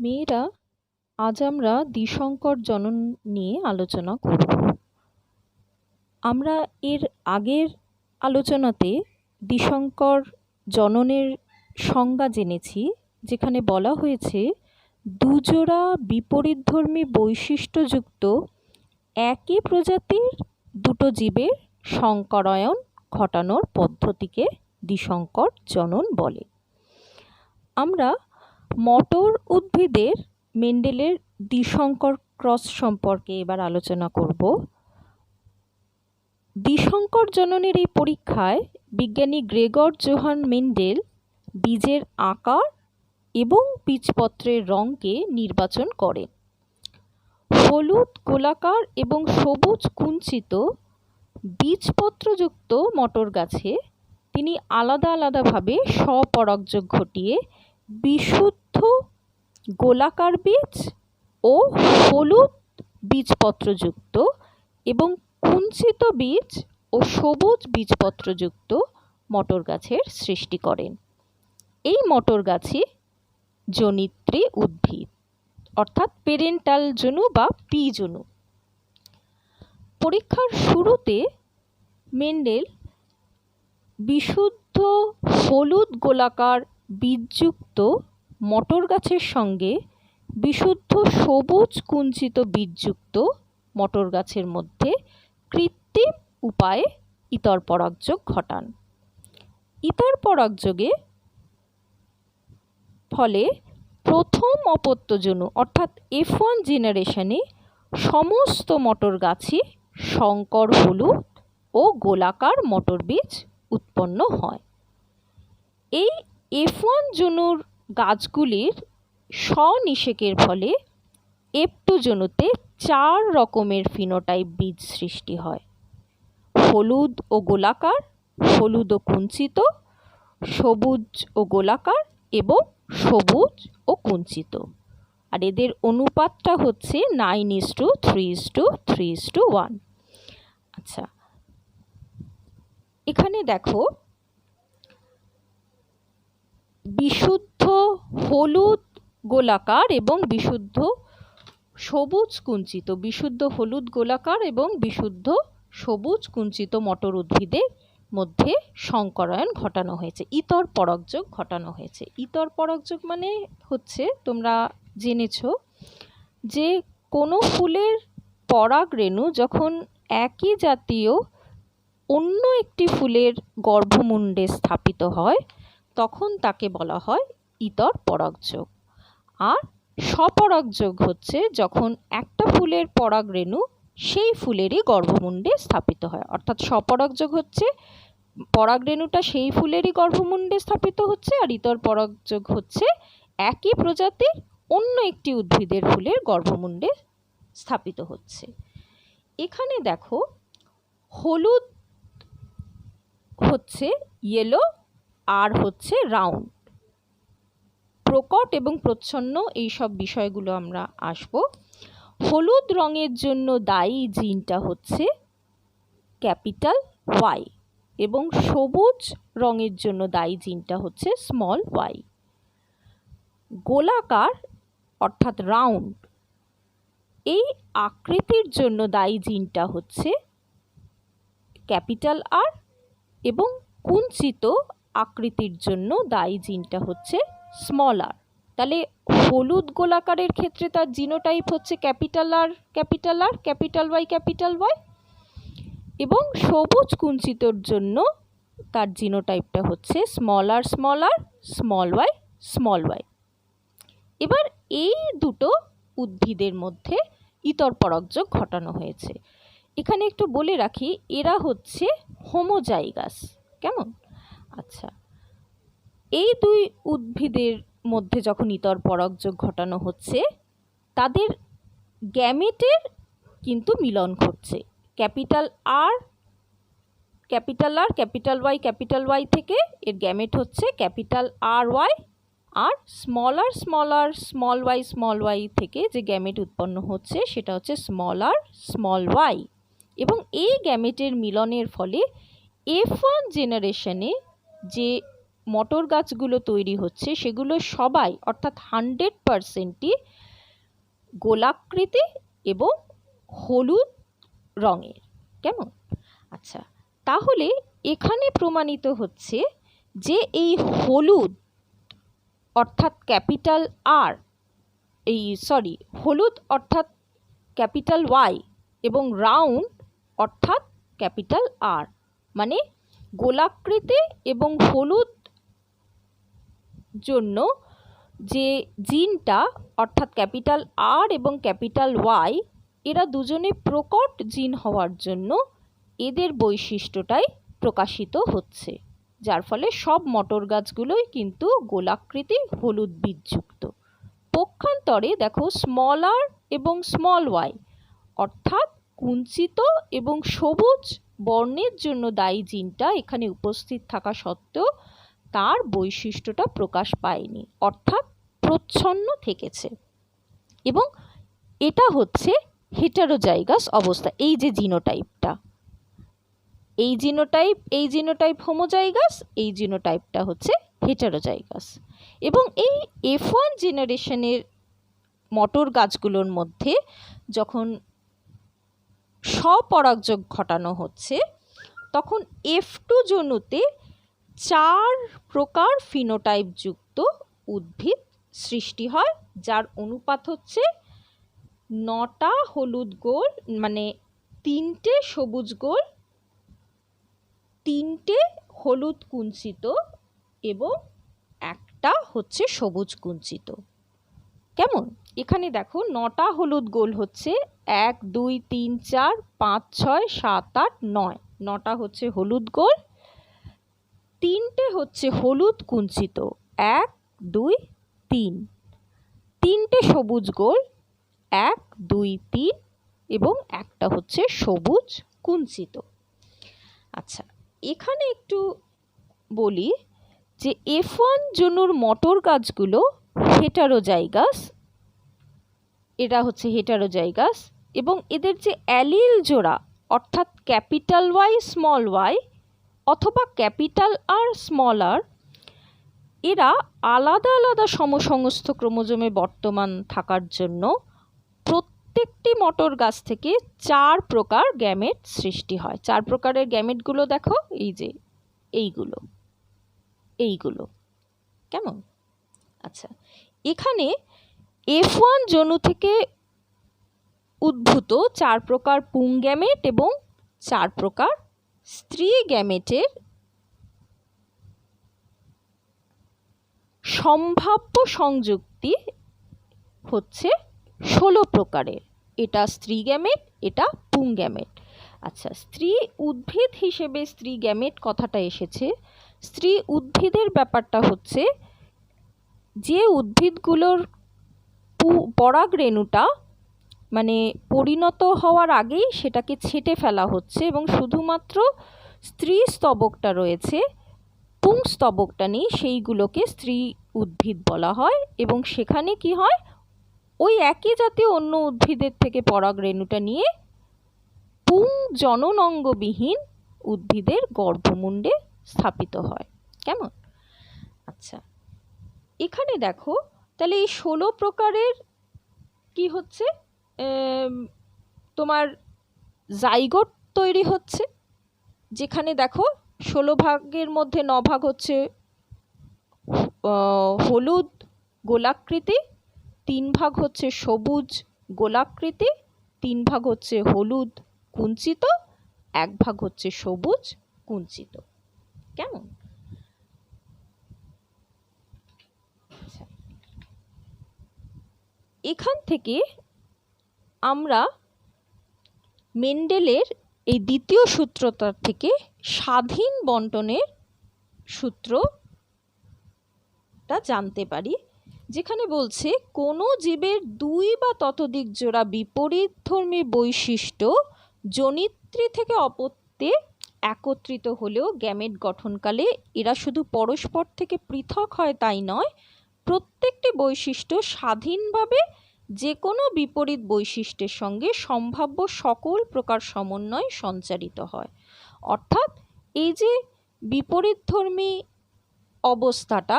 মেয়েরা, আজ আমরা দ্বিসংকর জনন নিয়ে আলোচনা করব। আমরা এর আগের আলোচনাতে দ্বিসংকর জননের সংজ্ঞা জেনেছি, যেখানে বলা হয়েছে দুজোড়া বিপরীতধর্মী বৈশিষ্ট্যযুক্ত একই প্রজাতির দুটো জীবের সংকরায়ন ঘটানোর পদ্ধতিকে দ্বিসংকর জনন বলে। আমরা মটর উদ্ভিদের মেন্ডেলের দ্বিসংকর ক্রস সম্পর্কে এবার আলোচনা করব। দ্বিসংকর জননের এই পরীক্ষায় বিজ্ঞানী গ্রেগর জোহান মেন্ডেল বীজের আকার এবং বীজপত্রের রঙকে নির্বাচন করেন। হলুদ গোলাকার এবং সবুজ কুঞ্চিত বীজপত্রযুক্ত মটর গাছে তিনি আলাদা আলাদাভাবে স্বপরাগযোগ ঘটিয়ে বিশুদ্ধ গোলাকার বীজ ও হলুদ বীজপত্রযুক্ত এবং কুঞ্চিত বীজ ও সবুজ বীজপত্রযুক্ত মটর গাছের সৃষ্টি করেন। এই মটর গাছই জনিত্রী উদ্ভিদ, অর্থাৎ পেরেন্টাল জনু বা পি জনু। পরীক্ষার শুরুতে মেন্ডেল বিশুদ্ধ হলুদ গোলাকার বীজযুক্ত মটর গাছের সঙ্গে বিশুদ্ধ সবুজ কুঞ্চিত বীজযুক্ত মটর গাছের মধ্যে কৃত্রিম উপায়ে ইতর পরাগযোগ ঘটান। ইতর পরাগযোগে ফলে প্রথম অপত্যজনু অর্থাৎ F1 জেনারেশনে সমস্ত মটর গাছই সংকর হলুদ ও গোলাকার মটর বীজ উৎপন্ন হয়। এই F1 জনুর গাছগুলির স্বনিষেকের ফলে F2 জনুতে 4 রকমের ফিনোটাইপ বীজ সৃষ্টি হয়: হলুদ ও গোলাকার, হলুদ ও কুঞ্চিত, সবুজ ও গোলাকার এবং সবুজ ও কুঞ্চিত। আর এদের অনুপাতটা হচ্ছে 9:3:3:1। আচ্ছা, এখানে দেখো বিশুদ্ধ হলুদ গোলাকার এবং বিশুদ্ধ সবুজ কুঞ্চিত, বিশুদ্ধ হলুদ গোলাকার এবং বিশুদ্ধ সবুজ কুঞ্চিত মটর উদ্ভিদের মধ্যে সংকরায়ন ঘটানো হয়েছে, ইতর পরাগযোগ ঘটানো হয়েছে। ইতর পরাগযোগ মানে হচ্ছে, তোমরা জেনেছ যে কোনো ফুলের পরাগরেণু যখন একই জাতীয় অন্য একটি ফুলের গর্ভমুণ্ডে স্থাপিত হয় তখন তাকে বলা হয় ইতর পরাগযোগ। আর স্বপরাগযোগ হচ্ছে যখন একটা ফুলের পরাগরেণু সেই ফুলেরই গর্ভমুণ্ডে স্থাপিত হয়। অর্থাৎ স্বপরাগযোগ হচ্ছে পরাগরেণুটা সেই ফুলেরই গর্ভমুণ্ডে স্থাপিত হচ্ছে, আর ইতর পরাগযোগ হচ্ছে একই প্রজাতির অন্য একটি উদ্ভিদের ফুলের গর্ভমুণ্ডে স্থাপিত হচ্ছে। এখানে দেখো হলুদ হচ্ছে ইয়েলো আর হচ্ছে রাউন্ড। প্রকট এবং প্রচ্ছন্ন এইসব বিষয়গুলো আমরা আসব। হলুদ রঙের জন্য দায়ী জিনটা হচ্ছে ক্যাপিটাল ওয়াই এবং সবুজ রঙের জন্য দায়ী জিনটা হচ্ছে স্মল ওয়াই। গোলাকার অর্থাৎ রাউন্ড এই আকৃতির জন্য দায়ী জিনটা হচ্ছে ক্যাপিটাল আর এবং কুঞ্চিত আকৃতির জন্য দায়ী জিনটা হচ্ছে স্মল আর। তাহলে হলুদ গোলাকারের ক্ষেত্রে তার জিনোটাইপ হচ্ছে capital R capital R, capital Y, এবং সবুজ কুঞ্চিতর জন্য তার জিনোটাইপটা হচ্ছে স্মল আর, স্মল ওয়াই। এবার এই দুটো উদ্ভিদের মধ্যে ইতর পরাগযোগ ঘটানো হয়েছে। এখানে একটু বলে রাখি, এরা হচ্ছে হোমোজাইগাস। কেমন? আচ্ছা, এই দুই উদ্ভিদের মধ্যে যখন ইতর পরাগযোগ ঘটানো হচ্ছে তাদের গ্যামেটের কিন্তু মিলন ঘটছে। ক্যাপিটাল আর ক্যাপিটাল ওয়াই থেকে এর গ্যামেট হচ্ছে ক্যাপিটাল আর ওয়াই, আর স্মল ওয়াই থেকে যে গ্যামেট উৎপন্ন হচ্ছে সেটা হচ্ছে স্মল ওয়াই। এবং এই গ্যামেটের মিলনের ফলে F1 জেনারেশনে যে মটর গাছগুলো তৈরি হচ্ছে সেগুলো সবাই অর্থাৎ 100%ই গোলাকৃতি এবং হলুদ রঙের। কেমন? আচ্ছা, তাহলে এখানে প্রমাণিত হচ্ছে যে এই হলুদ অর্থাৎ ক্যাপিটাল আর, হলুদ অর্থাৎ ক্যাপিটাল ওয়াই এবং রাউন্ড অর্থাৎ ক্যাপিটাল আর, মানে গোলাকৃতি এবং হলুদ জন্য যে জিনটা অর্থাৎ ক্যাপিটাল আর এবং ক্যাপিটাল ওয়াই, এরা দুজনে প্রকট জিন হওয়ার জন্য এদের বৈশিষ্ট্যটাই প্রকাশিত হচ্ছে, যার ফলে সব মটর গাছগুলোই কিন্তু গোলাকৃতি হলুদ বীজযুক্ত। পক্ষান্তরে দেখো স্মল আর এবং স্মল ওয়াই অর্থাৎ কুঞ্চিত এবং সবুজ বর্ণের জন্য দায়ী জিনটা এখানে উপস্থিত থাকা সত্ত্বেও তার বৈশিষ্ট্যটা প্রকাশ পায়নি, অর্থাৎ প্রচ্ছন্ন থেকেছে। এবং এটা হচ্ছে হেটারোজাইগাস অবস্থা। এই যে জিনোটাইপটা, এই জিনোটাইপ হোমোজাইগাস, এই জিনোটাইপটা হচ্ছে হেটারোজাইগাস। এবং এই F1 জেনারেশনের মটর গাছগুলোর মধ্যে যখন স্বপরাগযোগ ঘটানো হচ্ছে তখন F2 জনুতে 4 প্রকার ফিনোটাইপ যুক্ত উদ্ভিদ সৃষ্টি হয়, যার অনুপাত হচ্ছে 9টা হলুদ গোল, মানে 3টে সবুজ গোল, 3টে হলুদ কুঞ্চিত এবং একটা হচ্ছে সবুজ কুঞ্চিত। কেমন? এখানে দেখো 9টা হলুদ গোল হচ্ছে 1 2 3 4 5 6 7 8 9, 9টা হচ্ছে হলুদ গোল, 3টে হচ্ছে হলুদ কুঞ্চিত 1 2 3, 3টে সবুজ গোল 1 2 3 এবং একটা হচ্ছে সবুজ কুঞ্চিত। আচ্ছা, এখানে একটু বলি যে F1 জনুর মটর গাছগুলো হেটারোজাইগাস, এরা হচ্ছে হেটারোজাইগাস এবং এদের যে অ্যালিল জোড়া অর্থাৎ ক্যাপিটাল ওয়াই স্মল ওয়াই অথবা ক্যাপিটাল আর স্মল আর, এরা আলাদা আলাদা সমসংস্থ ক্রোমোজোমে বর্তমান থাকার জন্য প্রত্যেকটি মটর গাছ থেকে 4 প্রকার গ্যামেট সৃষ্টি হয়। 4 প্রকারের গ্যামেটগুলো দেখো, এই যে এইগুলো। কেমন? আচ্ছা, এখানে F1 জনু থেকে উদ্ভূত 4 প্রকার পুং গ্যামেট এবং 4 প্রকার স্ত্রী গ্যামেটের সম্ভাব্য সংযুক্তি হচ্ছে 16 প্রকারের। এটা স্ত্রী গ্যামেট, এটা পুং গ্যামেট। আচ্ছা, স্ত্রী উদ্ভিদ হিসেবে স্ত্রী গ্যামেট কথাটা এসেছে। স্ত্রী উদ্ভিদের ব্যাপারটা হচ্ছে যে উদ্ভিদগুলোর পরাগ রেণুটা মানে পরিণত হওয়ার আগেই সেটাকে ছেঁটে ফেলা হচ্ছে এবং শুধুমাত্র স্ত্রী স্তবকটা রয়েছে, পুংস্তবকটা নেই, সেইগুলোকে স্ত্রী উদ্ভিদ বলা হয়। এবং সেখানে কি হয়, ওই একই জাতীয় অন্য উদ্ভিদের থেকে পরাগ রেণুটা নিয়ে পুং জননঙ্গবিহীন উদ্ভিদের গর্ভমুণ্ডে স্থাপিত হয়। কেমন? আচ্ছা, এখানে দেখো তাহলে এই 16 প্রকারের কি হচ্ছে, তোমার জাইগোট তৈরি হচ্ছে, যেখানে দেখো 16 ভাগের মধ্যে 9 ভাগ হচ্ছে হলুদ গোলাকৃতি, 3 ভাগ হচ্ছে সবুজ গোলাকৃতি, 3 ভাগ হচ্ছে হলুদ কুঞ্চিত, 1 ভাগ হচ্ছে সবুজ কুঞ্চিত। কেমন? এখান থেকে আমরা মেন্ডেলের এই দ্বিতীয় সূত্রটার থেকে স্বাধীন বণ্টনের সূত্রটা জানতে পারি, যেখানে বলছে কোনো জীবের 2 বা ততোধিক জোড়া বিপরীতধর্মী বৈশিষ্ট্য জনিত্রী থেকে অপত্যে একত্রিত হলেও গ্যামেট গঠনকালে এরা শুধু পরস্পর থেকে পৃথক হয় তাই নয়, প্রত্যেকটি বৈশিষ্ট্য স্বাধীনভাবে যে কোনো বিপরীত বৈশিষ্ট্যের সঙ্গে সম্ভাব্য সকল প্রকার সমন্বয় সঞ্চারিত হয়। অর্থাৎ এই যে বিপরীতধর্মী অবস্থাটা,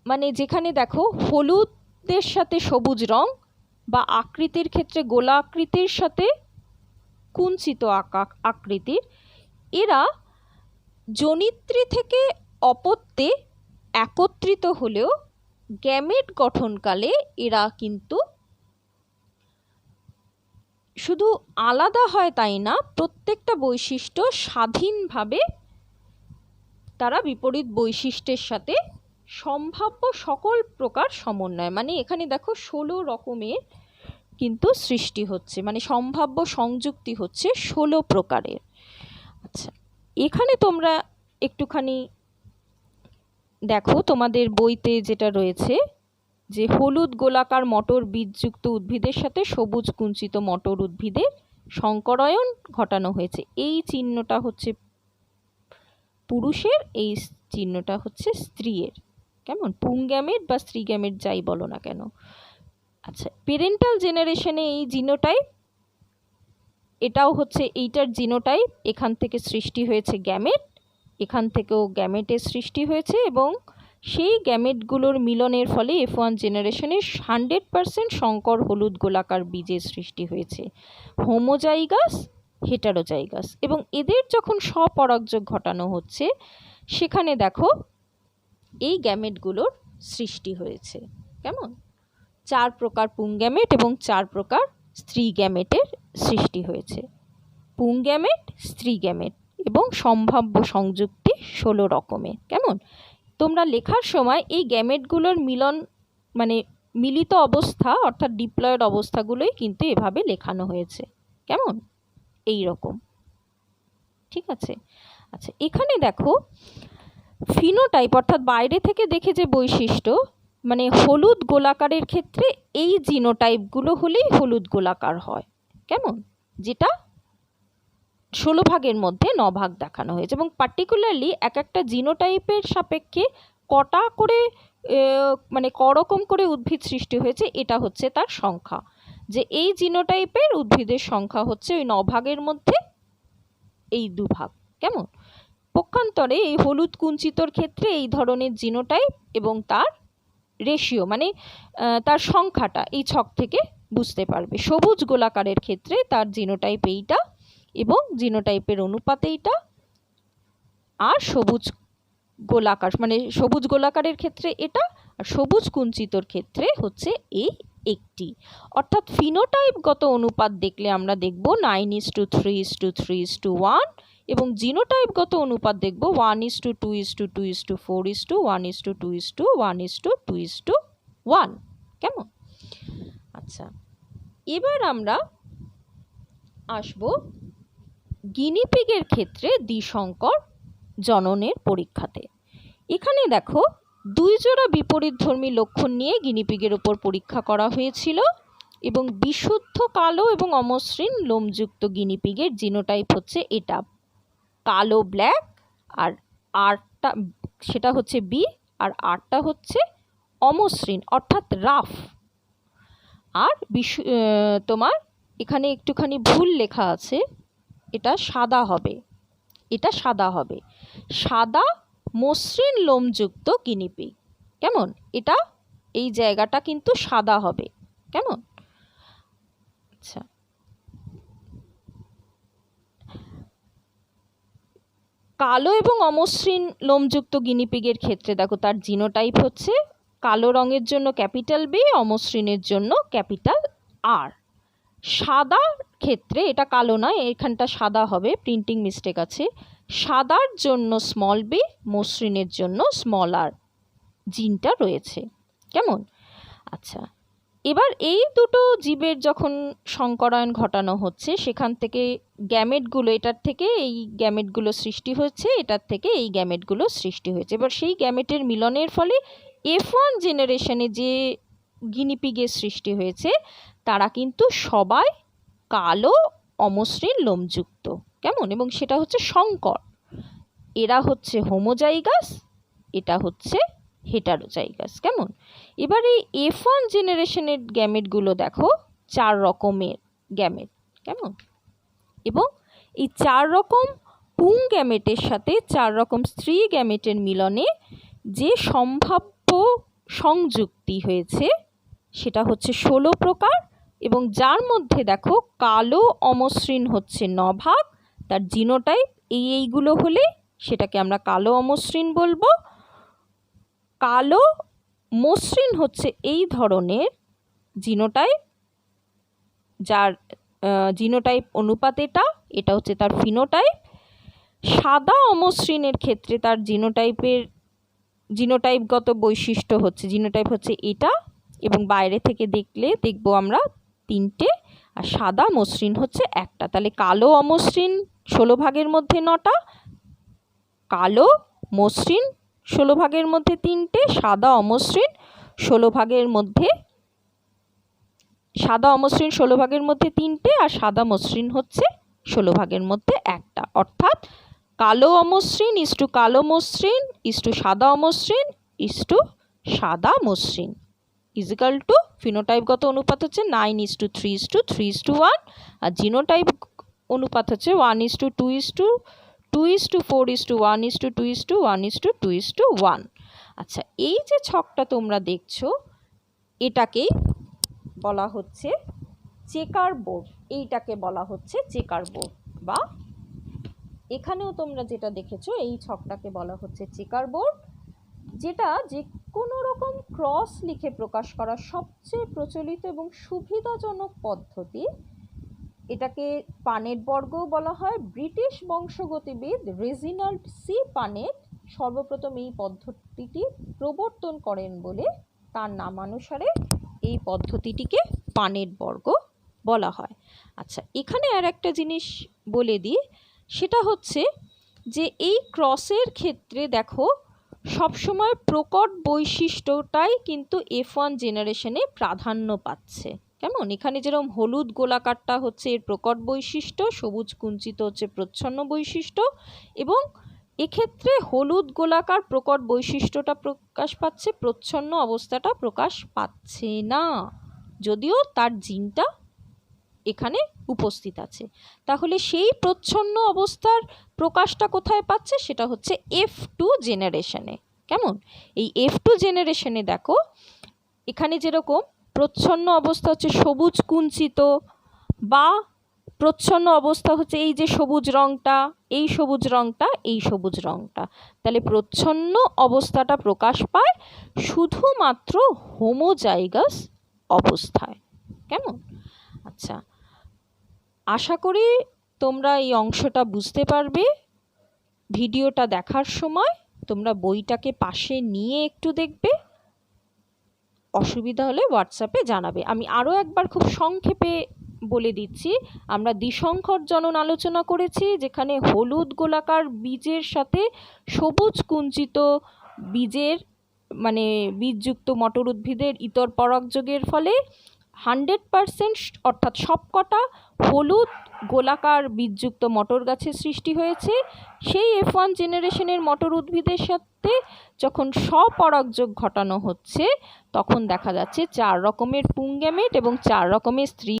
মানে যেখানে দেখো হলুদের সাথে সবুজ রং বা আকৃতির ক্ষেত্রে গোলা আকৃতির সাথে কুঞ্চিত আকৃতির, এরা জনিত্রী থেকে অপত্যে একত্রিত হলেও গ্যামেট গঠনকালে এরা কিন্তু শুধু আলাদা হয় তাই না, প্রত্যেকটা বৈশিষ্ট্য স্বাধীনভাবে তারা বিপরীত বৈশিষ্ট্যের সাথে সম্ভাব্য সকল প্রকার সমন্বয়, মানে এখানে দেখো 16 রকমের কিন্তু সৃষ্টি হচ্ছে, মানে সম্ভাব্য সংযুক্তি হচ্ছে 16 প্রকারের। আচ্ছা, এখানে তোমরা একটুখানি দেখো তোমাদের বইতে যেটা রয়েছে যে হলুদ গোলাকার মটর বীজযুক্ত উদ্ভিদের সাথে সবুজ কুঞ্চিত মটর উদ্ভিদের সংকরায়ন ঘটানো হয়েছে। এই চিহ্নটা হচ্ছে পুরুষের, এই চিহ্নটা হচ্ছে স্ত্রীর। কেমন? পুংগ্যামেট বা স্ত্রীগ্যামেট যাই বলো না কেন। আচ্ছা, প্যারেন্টাল জেনারেশনে এই জিনোটাইপ, এটাও হচ্ছে এইটার জিনোটাইপ, এখান থেকে সৃষ্টি হয়েছে গ্যামেট, এখান থেকেও গ্যামেটের সৃষ্টি হয়েছে এবং সেই গ্যামেটগুলোর মিলনের ফলে F1 জেনারেশনে 100% সংকর হলুদ গোলাকার বীজের সৃষ্টি হয়েছে, হোমোজাইগাস হেটারোজাইগাস। এবং এদের যখন স্বপরাগযোগ ঘটানো হচ্ছে সেখানে দেখো এই গ্যামেটগুলোর সৃষ্টি হয়েছে। কেমন? 4 প্রকার পুংগ্যামেট এবং 4 প্রকার স্ত্রী গ্যামেটের সৃষ্টি হয়েছে। পুংগ্যামেট, স্ত্রী গ্যামেট এবং সম্ভাব্য সংযুক্তি 16 রকমের। কেমন? তোমরা লেখার সময় এই গ্যামেটগুলোর মিলন, মানে মিলিত অবস্থা অর্থাৎ ডিপ্লয়েড অবস্থাগুলোই কিন্তু এভাবে লেখানো হয়েছে। কেমন? এই রকম। ঠিক আছে। আচ্ছা, এখানে দেখো ফিনোটাইপ অর্থাৎ বাইরে থেকে দেখে যে বৈশিষ্ট্য, মানে হলুদ গোলাকারের ক্ষেত্রে এই জিনোটাইপগুলো হলেই হলুদ গোলাকার হয়। কেমন? যেটা 16 ভাগের মধ্যে 9 ভাগ দেখানো হয়েছে এবং পার্টিকুলারলি এক একটা জিনোটাইপের সাপেক্ষে কটা করে মানে করকম করে উদ্ভিদ সৃষ্টি হয়েছে এটা হচ্ছে তার সংখ্যা, যে এই জিনোটাইপের উদ্ভিদের সংখ্যা হচ্ছে ওই 9 ভাগের মধ্যে এই 2 ভাগ। কেমন? পক্ষান্তরে এই হলুদ কুঞ্চিতর ক্ষেত্রে এই ধরনের জিনোটাইপ এবং তার রেশিও, মানে তার সংখ্যাটা এই ছক থেকে বুঝতে পারবে। সবুজ গোলাকারের ক্ষেত্রে তার জিনোটাইপ এইটা এবং জিনোটাইপের অনুপাত এইটা, আর সবুজ গোলাকার মানে সবুজ গোলাকারের ক্ষেত্রে এটা, আর সবুজ কুঞ্চিতর ক্ষেত্রে হচ্ছে এই একটি। অর্থাৎ ফিনোটাইপগত অনুপাত দেখলে আমরা দেখব 9:3:3:1 এবং জিনোটাইপগত অনুপাত দেখব 1:2:2:4:1:1:2:1:1। কেমন? আচ্ছা, এবার আমরা আসব গিনিপিগের ক্ষেত্রে দ্বিসংকর জননের পরীক্ষাতে। এখানে দেখো 2 জোড়া বিপরীতধর্মী লক্ষণ নিয়ে গিনিপিগের উপর পরীক্ষা করা হয়েছিল এবং বিশুদ্ধ কালো এবং অমসৃণ লোমযুক্ত গিনিপিগের জিনোটাইপ হচ্ছে এটা, কালো ব্ল্যাক, আর আরটা সেটা হচ্ছে বি, আর আরটা হচ্ছে অমসৃণ অর্থাৎ রাফ। আর তোমার এখানে একটুখানি ভুল লেখা আছে, এটা সাদা হবে, এটা সাদা হবে, সাদা মসৃণ লোমযুক্ত গিনিপিগ। কেমন? এটা এই জায়গাটা কিন্তু সাদা হবে। কেমন? আচ্ছা, কালো এবং অমসৃণ লোমযুক্ত গিনিপিগের ক্ষেত্রে দেখো তার জিনোটাইপ হচ্ছে কালো রঙের জন্য ক্যাপিটাল বি, অমসৃণের জন্য ক্যাপিটাল আর। সাদার ক্ষেত্রে এটা কালো নয়, এখানটা সাদা হবে, প্রিন্টিং মিস্টেক আছে। সাদার জন্য স্মল বি, মসৃণের জন্য স্মল আর জিনটা রয়েছে। কেমন? আচ্ছা, এবার এই দুটো জীবের যখন সংকরায়ন ঘটানো হচ্ছে সেখান থেকে গ্যামেটগুলো, এটার থেকে এই গ্যামেটগুলো সৃষ্টি হয়েছে, এটার থেকে এই গ্যামেটগুলো সৃষ্টি হয়েছে। এবার সেই গ্যামেটের মিলনের ফলে F1 জেনারেশনে যে গিনিপিগের সৃষ্টি হয়েছে তারা কিন্তু সবাই কালো অমসৃণ লোমযুক্ত। কেমন? এবং সেটা হচ্ছে সংকর। এরা হচ্ছে হোমোজাইগাস, এটা হচ্ছে হেটারোজাইগাস। কেমন? এবার এই F1 জেনারেশনের গ্যামেটগুলো দেখো 4 রকমের গ্যামেট। কেমন? এবং এই 4 রকম পুং গ্যামেটের সাথে 4 রকম স্ত্রী গ্যামেটের মিলনে যে সম্ভাব্য সংযুক্তি হয়েছে সেটা হচ্ছে 16 প্রকার, এবং যার মধ্যে দেখো কালো অমসৃণ হচ্ছে 9 ভাগ। তার জিনোটাইপ এইগুলো হলে সেটাকে আমরা কালো অমসৃণ বলবো। কালো মসৃণ হচ্ছে এই ধরনের জিনোটাইপ, যার জিনোটাইপ অনুপাত এটা হচ্ছে তার ফিনোটাইপ। সাদা অমসৃণের ক্ষেত্রে তার জিনোটাইপগত বৈশিষ্ট্য হচ্ছে, জিনোটাইপ হচ্ছে এটা, এবং বাইরে থেকে দেখবো আমরা 3টে, আর সাদা মসৃণ হচ্ছে 1টা। তাহলে কালো অমসৃণ 16 ভাগের মধ্যে 9টা, কালো মসৃণ 16 ভাগের মধ্যে 3টে, সাদা অমসৃণ 16 ভাগের মধ্যে 3টে, আর সাদা মসৃণ হচ্ছে 16 ভাগের মধ্যে 1টা। অর্থাৎ কালো অমসৃণ ইস্টু কালো মসৃণ ইস্টু সাদা অমসৃণ ইস্টু সাদা মসৃণ ইজিক্যাল টু ফিনোটাইপগত অনুপাত হচ্ছে 9:3:3:1, আর জিনোটাইপ অনুপাত হচ্ছে 1:2:4:1:2:1:2:1। আচ্ছা, এই যে ছকটা তোমরা দেখছো এটাকে বলা হচ্ছে চেকার বোর্ড, এইটাকে বলা হচ্ছে চেকার বোর্ড, বা এখানেও তোমরা যেটা দেখেছো এই ছকটাকে বলা হচ্ছে চেকার বোর্ড, যেটা যে কোনো রকম ক্রস লিখে প্রকাশ করার সবচেয়ে প্রচলিত এবং সুবিধাজনক পদ্ধতি। এটাকে পানেট বর্গও বলা হয়। ব্রিটিশ বংশগতিবিদ রেজিনাল্ড সি পানেট সর্বপ্রথম এই পদ্ধতিটি প্রবর্তন করেন বলে তার নামানুসারে এই পদ্ধতিটিকে পানেট বর্গ বলা হয়। আচ্ছা, এখানে আর একটা জিনিস বলে দিই, সেটা হচ্ছে যে এই ক্রসের ক্ষেত্রে দেখো সবসময় প্রকট বৈশিষ্ট্যটাই কিন্তু F1 জেনারেশনে প্রাধান্য পাচ্ছে। কেমন, এখানে যেরকম হলুদ গোলাকারটা হচ্ছে এর প্রকট বৈশিষ্ট্য, সবুজ কুঞ্চিত হচ্ছে প্রচ্ছন্ন বৈশিষ্ট্য, এবং এক্ষেত্রে হলুদ গোলাকার প্রকট বৈশিষ্ট্যটা প্রকাশ পাচ্ছে, প্রচ্ছন্ন অবস্থাটা প্রকাশ পাচ্ছে না, যদিও তার জিনটা এখানে উপস্থিত আছে। তাহলে সেই প্রচ্ছন্ন অবস্থার প্রকাশটা কোথায় পাচ্ছে, সেটা হচ্ছে F2 জেনারেশনে। কেমন, এই F2 জেনারেশনে দেখো এখানে যেরকম প্রচ্ছন্ন অবস্থা হচ্ছে সবুজ কুঞ্চিত, বা প্রচ্ছন্ন অবস্থা হচ্ছে এই যে সবুজ রঙটা, এই সবুজ রঙটা, এই সবুজ রঙটা, তাহলে প্রচ্ছন্ন অবস্থাটা প্রকাশ পায় শুধুমাত্র হোমোজাইগাস অবস্থায়। কেমন, আচ্ছা, আশা করি তোমরা এই অংশটা বুঝতে পারবে। ভিডিওটা দেখার সময় তোমরা বইটাকে পাশে নিয়ে একটু দেখবে, অসুবিধা হলে হোয়াটসঅ্যাপে জানাবে। আমি আরও একবার খুব সংক্ষেপে বলে দিচ্ছি। আমরা দ্বিসংকর জনন আলোচনা করেছি, যেখানে হলুদ গোলাকার বীজের সাথে সবুজ কুঞ্চিত বীজের মানে বীজযুক্ত মটর উদ্ভিদের ইতর পরাগযোগের ফলে 100% অর্থাৎ সবকটা হলুদ গোলাকার বীজযুক্ত মটর গাছের সৃষ্টি হয়েছে। সেই F1 জেনারেশনের মটর উদ্ভিদের সাথে যখন স্বপরাগযোগ ঘটানো হচ্ছে তখন দেখা যাচ্ছে 4 রকমের পুং গ্যামেট এবং 4 রকমের স্ত্রী